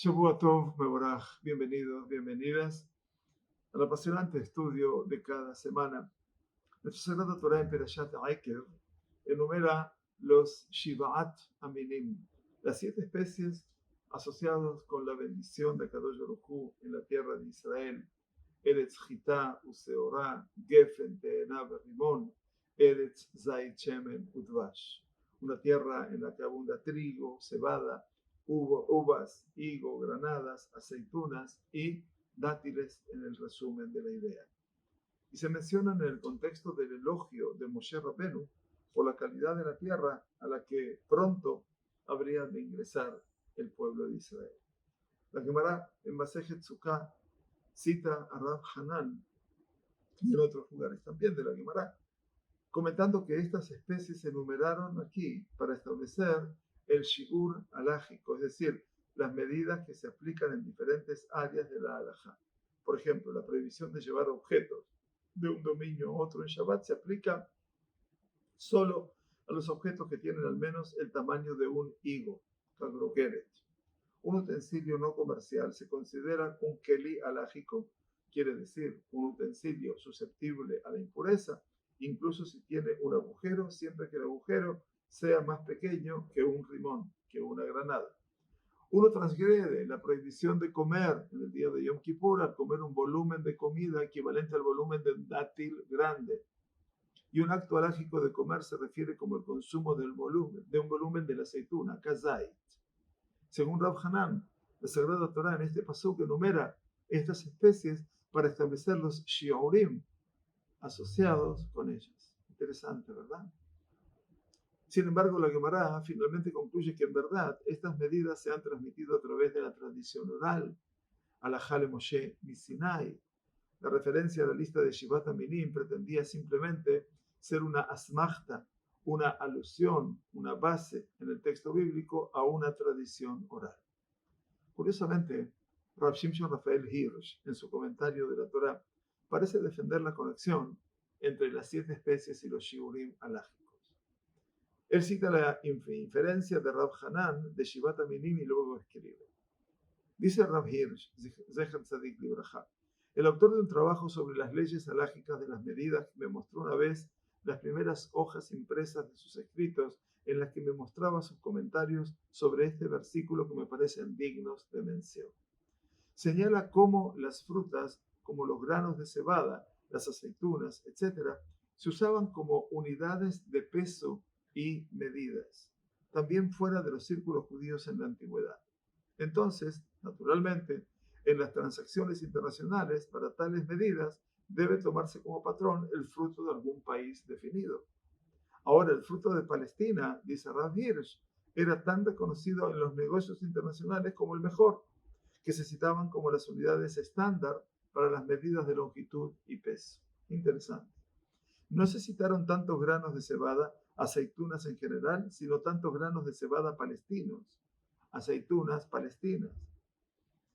Shavua Tov, Mevorach, bienvenidos, bienvenidas al apasionante estudio de cada semana. Nuestra Sagrada Torah en Perashat Ekev enumera los Shivaat Aminim, las 7 especies asociadas con la bendición de Kadosh Baruj Hu en la tierra de Israel. Eretz Chita Useorá, Gefen Te'ena Rimón, Eretz Zait Shemen Udvash. Una tierra en la que abunda trigo, cebada, uvas, higo, granadas, aceitunas y dátiles en el resumen de la idea. Y se mencionan en el contexto del elogio de Moshe Rabenu por la calidad de la tierra a la que pronto habría de ingresar el pueblo de Israel. La Gemara en Masejet Sukkah cita a Rav Hanan y en otros lugares también de la Gemara, comentando que estas especies se enumeraron aquí para establecer el shiur halágico, es decir, las medidas que se aplican en diferentes áreas de la halajá. Por ejemplo, la prohibición de llevar objetos de un dominio a otro en Shabbat se aplica solo a los objetos que tienen al menos el tamaño de un higo, kagrogeret. Un utensilio no comercial se considera un keli halágico, quiere decir un utensilio susceptible a la impureza, incluso si tiene un agujero, siempre que el agujero sea más pequeño que un rimón, que una granada. Uno transgrede la prohibición de comer en el día de Yom Kippur al comer un volumen de comida equivalente al volumen de un dátil grande. Y un acto halágico de comer se refiere como el consumo de un volumen de la aceituna, kazait. Según Rav Hanan, la Sagrada Torah en este pasuk enumera estas especies para establecer los shiurim asociados con ellas. Interesante, ¿verdad? Sin embargo, la Gemara finalmente concluye que en verdad estas medidas se han transmitido a través de la tradición oral, Alajá le Moshe Sinai. La referencia a la lista de Shivat Aminim pretendía simplemente ser una asmachta, una alusión, una base en el texto bíblico a una tradición oral. Curiosamente, Rav Shimshon Rafael Hirsch, en su comentario de la Torá, parece defender la conexión entre las 7 especies y los shiurim halágicos. Él cita la inferencia de Rav Hanan de Shivat Aminim y luego escribe. Dice Rav Hirsch, Zecher Tzadik Libraja, el autor de un trabajo sobre las leyes halágicas de las medidas me mostró una vez las primeras hojas impresas de sus escritos en las que me mostraba sus comentarios sobre este versículo que me parecen dignos de mención. Señala cómo las frutas, como los granos de cebada, las aceitunas, etc., se usaban como unidades de peso y medidas, también fuera de los círculos judíos en la antigüedad. Entonces, naturalmente, en las transacciones internacionales, para tales medidas, debe tomarse como patrón el fruto de algún país definido. Ahora, el fruto de Palestina, dice Rav Hirsch, era tan reconocido en los negocios internacionales como el mejor, que se citaban como las unidades estándar para las medidas de longitud y peso. Interesante. No se citaron tantos granos de cebada, aceitunas en general, sino tantos granos de cebada palestinos, aceitunas palestinas.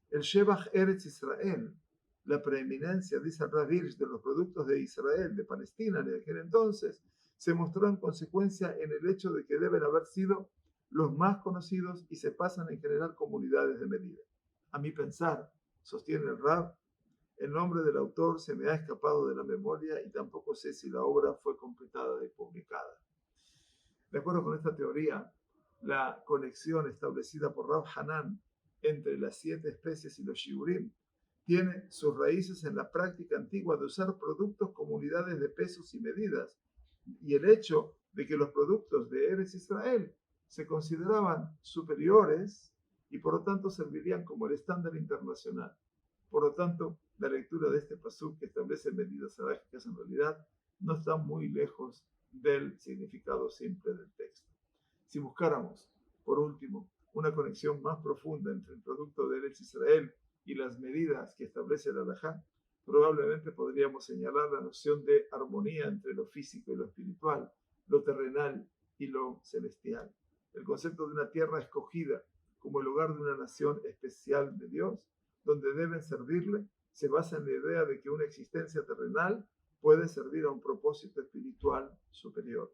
El Shebach Eretz Israel, la preeminencia, dice Rav Hirsch, de los productos de Israel, de Palestina en aquel entonces, se mostró en consecuencia en el hecho de que deben haber sido los más conocidos y se pasan en general como unidades de medida. A mi pensar, sostiene el Rav, el nombre del autor se me ha escapado de la memoria y tampoco sé si la obra fue completada y publicada. De acuerdo con esta teoría, la conexión establecida por Rav Hanan entre las 7 especies y los shiurim tiene sus raíces en la práctica antigua de usar productos como unidades de pesos y medidas, y el hecho de que los productos de Eretz Israel se consideraban superiores y por lo tanto servirían como el estándar internacional. Por lo tanto, la lectura de este pasuk que establece medidas halágicas en realidad no está muy lejos del significado simple del texto. Si buscáramos, por último, una conexión más profunda entre el producto de Eretz Israel y las medidas que establece el halajá, probablemente podríamos señalar la noción de armonía entre lo físico y lo espiritual, lo terrenal y lo celestial. El concepto de una tierra escogida como el hogar de una nación especial de Dios, donde deben servirle, se basa en la idea de que una existencia terrenal puede servir a un propósito espiritual superior.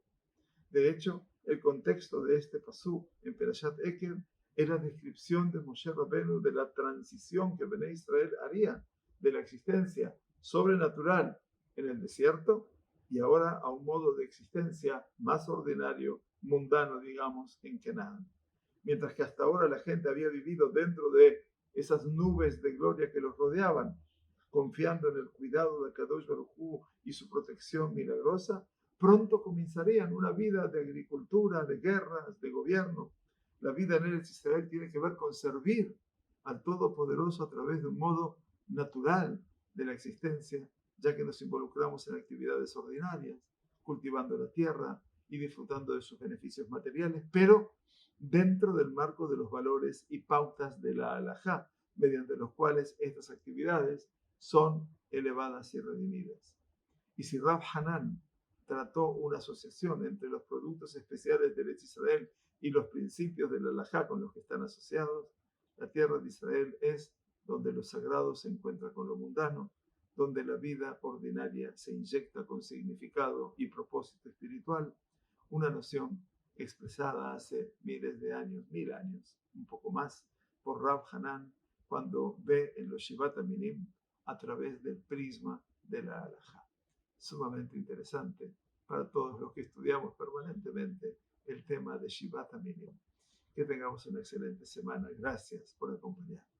De hecho, el contexto de este pasuk en Perashat Ekev es la descripción de Moshe Rabbeinu de la transición que Bnei Israel haría de la existencia sobrenatural en el desierto y ahora a un modo de existencia más ordinario, mundano, digamos, en Canaán. Mientras que hasta ahora la gente había vivido dentro de esas nubes de gloria que los rodeaban, confiando en el cuidado de Kadosh Baruj Hu y su protección milagrosa, pronto comenzarían una vida de agricultura, de guerras, de gobierno. La vida en Eretz Israel tiene que ver con servir al Todopoderoso a través de un modo natural de la existencia, ya que nos involucramos en actividades ordinarias, cultivando la tierra y disfrutando de sus beneficios materiales, pero dentro del marco de los valores y pautas de la halajá, mediante los cuales estas actividades son elevadas y redimidas. Y si Rab Hanan trató una asociación entre los productos especiales de Eretz Israel y los principios de la halajá con los que están asociados, la tierra de Israel es donde lo sagrado se encuentra con lo mundano, donde la vida ordinaria se inyecta con significado y propósito espiritual, una noción expresada hace miles de años, 1000 años, un poco más, por Rab Hanan cuando ve en los Shivat Aminim a través del prisma de la halajá. Sumamente interesante para todos los que estudiamos permanentemente el tema de Shivat Aminim. Que tengamos una excelente semana. Gracias por acompañarnos.